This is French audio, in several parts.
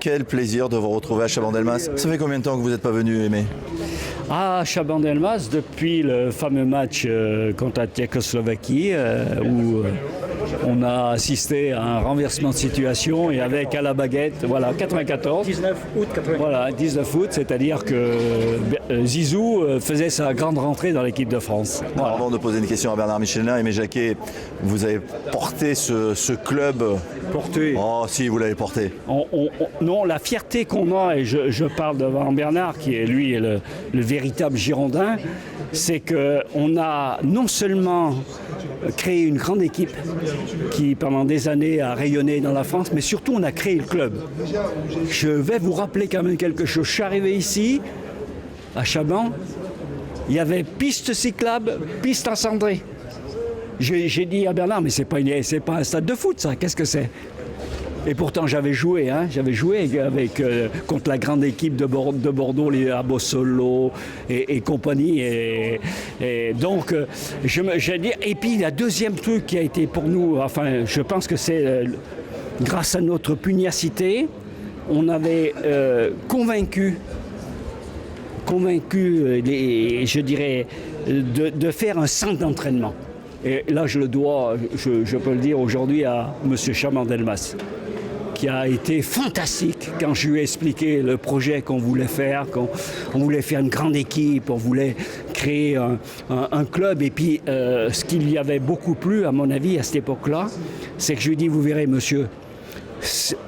Quel plaisir de vous retrouver à Chabandelmas. Ça fait combien de temps que vous n'êtes pas venu, Aimé? À Chabandelmas, depuis le fameux match contre la Tchécoslovaquie, où on a assisté à un renversement de situation et avec à la baguette, voilà, 94. 19 août 94. Voilà, 19 août, c'est-à-dire que Zizou faisait sa grande rentrée dans l'équipe de France. Voilà. Avant de poser une question à Bernard Michelin, Aimé Jacquet, vous avez porté ce club. Porté. Oh si, vous l'avez porté. Non, la fierté qu'on a, et je parle devant Bernard, qui est lui le véritable Girondin, c'est qu'on a non seulement créé une grande équipe qui pendant des années a rayonné dans la France, mais surtout on a créé le club. Je vais vous rappeler quand même quelque chose. Je suis arrivé ici, à Chaban, il y avait piste cyclable, piste encendrée. J'ai dit à Bernard, mais c'est pas un stade de foot ça, qu'est-ce que c'est? Et pourtant j'avais joué avec, contre la grande équipe de Bordeaux, les Abossolo et compagnie. Et donc, j'ai dit, et puis la deuxième truc qui a été pour nous, enfin je pense que c'est grâce à notre pugnacité, on avait convaincu je dirais, de faire un centre d'entraînement. Et là, je le dois, je peux le dire aujourd'hui à M. Chabandelmas, qui a été fantastique quand je lui ai expliqué le projet qu'on voulait faire, qu'on voulait faire une grande équipe, on voulait créer un club. Et puis, ce qu'il y avait beaucoup plu, à mon avis, à cette époque-là, c'est que je lui ai dit, vous verrez, monsieur,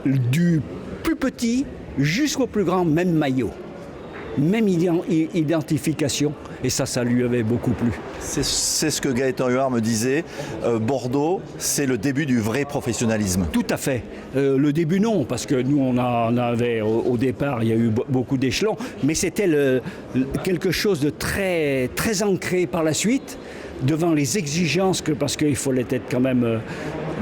du plus petit jusqu'au plus grand, même maillot, même identification. Et ça lui avait beaucoup plu. C'est ce que Gaëtan Huard me disait. Bordeaux, c'est le début du vrai professionnalisme. Tout à fait. Le début, non, parce que nous, on avait au départ, il y a eu beaucoup d'échelons, mais c'était quelque chose de très, très ancré par la suite, devant les exigences, parce qu'il fallait être quand même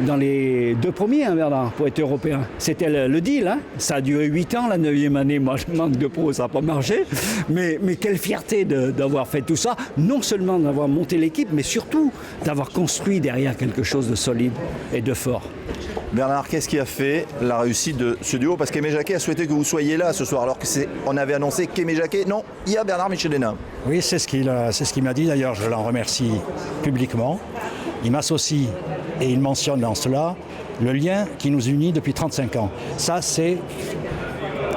dans les 2 premiers, hein, Bernard, pour être européen. C'était le deal, hein. Ça a duré 8 ans, la 9e année, moi je manque de pro, ça n'a pas marché, mais quelle fierté d'avoir fait tout ça, non seulement d'avoir monté l'équipe, mais surtout d'avoir construit derrière quelque chose de solide et de fort. Bernard, qu'est-ce qui a fait la réussite de ce duo? Parce qu'Aimé Jacquet a souhaité que vous soyez là ce soir, alors qu'on avait annoncé qu'Aimé Jacquet, non, il y a Bernard Michelin. Oui, c'est ce qu'il m'a dit, d'ailleurs, je l'en remercie publiquement. Il m'associe et il mentionne dans cela le lien qui nous unit depuis 35 ans. Ça, c'est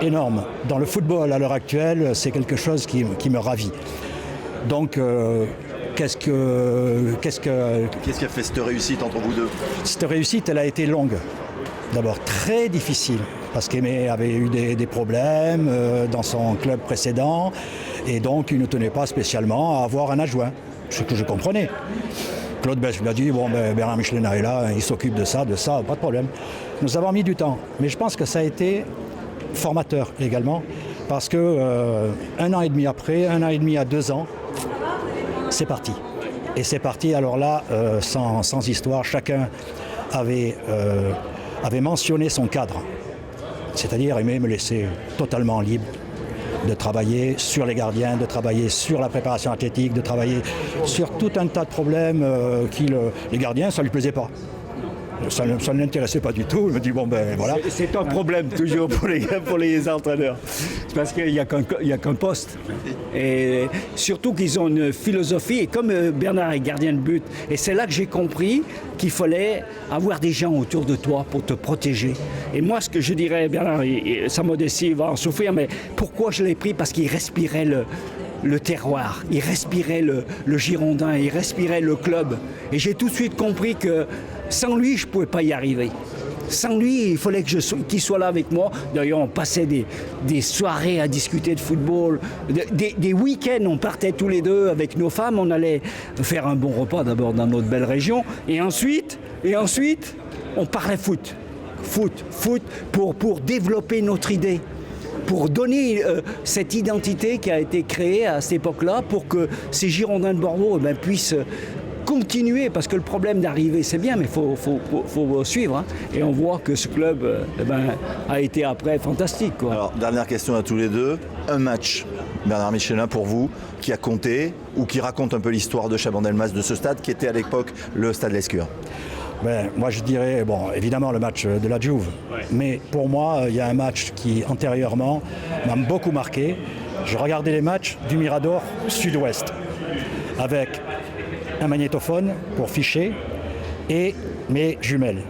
énorme. Dans le football, à l'heure actuelle, c'est quelque chose qui me ravit. Donc, qu'est-ce qui a fait cette réussite entre vous deux? Cette réussite, elle a été longue. D'abord très difficile, parce qu'Aimé avait eu des problèmes dans son club précédent, et donc il ne tenait pas spécialement à avoir un adjoint, ce que je comprenais. Claude Bech lui a dit, Bernard Michelin est là, il s'occupe de ça, pas de problème. Nous avons mis du temps, mais je pense que ça a été formateur également, parce que 1 an et demi après, 1 an et demi à 2 ans, c'est parti. Et c'est parti, alors là, sans histoire, chacun avait mentionné son cadre. C'est-à-dire, Aimé me laissait totalement libre de travailler sur les gardiens, de travailler sur la préparation athlétique, de travailler sur tout un tas de problèmes les gardiens, ça ne lui plaisait pas. Ça ne l'intéressait pas du tout. Il me dit, voilà. C'est un problème toujours pour les entraîneurs. C'est parce qu'il n'y a qu'un poste. Et surtout qu'ils ont une philosophie. Et comme Bernard est gardien de but, et c'est là que j'ai compris qu'il fallait avoir des gens autour de toi pour te protéger. Et moi, ce que je dirais, Bernard, sa modestie va en souffrir, mais pourquoi je l'ai pris? Parce qu'il respirait le terroir, il respirait le Girondin, il respirait le club. Et j'ai tout de suite compris que sans lui, je ne pouvais pas y arriver. Sans lui, il fallait qu'il soit là avec moi. D'ailleurs, on passait des soirées à discuter de football. Des week-ends, on partait tous les deux avec nos femmes. On allait faire un bon repas d'abord dans notre belle région. Et ensuite on parlait foot. Foot pour développer notre idée. Pour donner cette identité qui a été créée à cette époque-là, pour que ces Girondins de Bordeaux puissent continuer, parce que le problème d'arriver, c'est bien, mais il faut suivre. Hein. Et on voit que ce club a été après fantastique. Quoi. Alors, dernière question à tous les deux. Un match, Bernard Michelin, pour vous, qui a compté, ou qui raconte un peu l'histoire de Chabandelmas, de ce stade, qui était à l'époque le stade Lescure? Moi je dirais, bon, évidemment le match de la Juve, mais pour moi il y a un match qui antérieurement m'a beaucoup marqué. Je regardais les matchs du Mirador Sud-Ouest avec un magnétophone pour ficher et mes jumelles.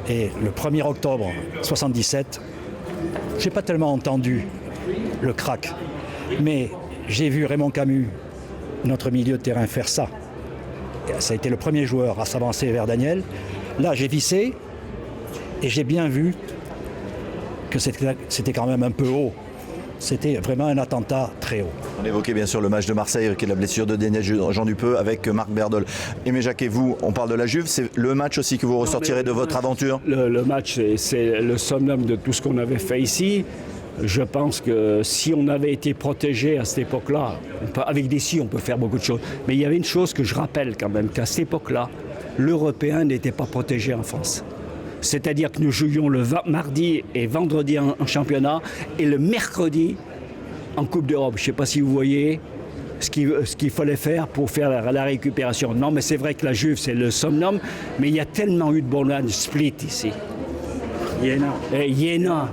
Et le 1er octobre 77, j'ai pas tellement entendu le crack, mais j'ai vu Raymond Camus, notre milieu de terrain, faire ça. Et ça a été le premier joueur à s'avancer vers Daniel. Là, j'ai vissé et j'ai bien vu que c'était quand même un peu haut. C'était vraiment un attentat très haut. On évoquait bien sûr le match de Marseille qui est la blessure de Daniel Jean Dupeux avec Marc Berdol. Aimé Jacquet, vous, on parle de la Juve, c'est le match aussi que vous ressortirez de votre aventure? Le match, c'est le summum de tout ce qu'on avait fait ici. Je pense que si on avait été protégé à cette époque-là, avec des si, on peut faire beaucoup de choses. Mais il y avait une chose que je rappelle quand même, qu'à cette époque-là, l'Européen n'était pas protégé en France. C'est-à-dire que nous jouions le mardi et vendredi en championnat et le mercredi en Coupe d'Europe. Je ne sais pas si vous voyez ce qu'il fallait faire pour faire la récupération. Non, mais c'est vrai que la Juve, c'est le summum, mais il y a tellement eu de Bologne Split ici. Iéna.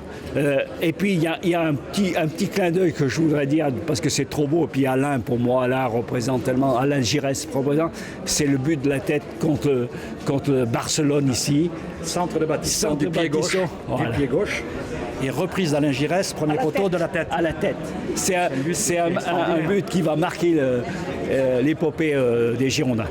Et puis il y a un petit clin d'œil que je voudrais dire parce que c'est trop beau. Et puis Alain, pour moi, Alain représente tellement. Alain Giresse représente. C'est le but de la tête contre Barcelone ici. Centre de bâtisseur du pied gauche. Voilà. Du pied gauche. Et reprise d'Alain Giresse, premier poteau de la tête. À la tête. C'est un but qui va marquer l'épopée des Girondins.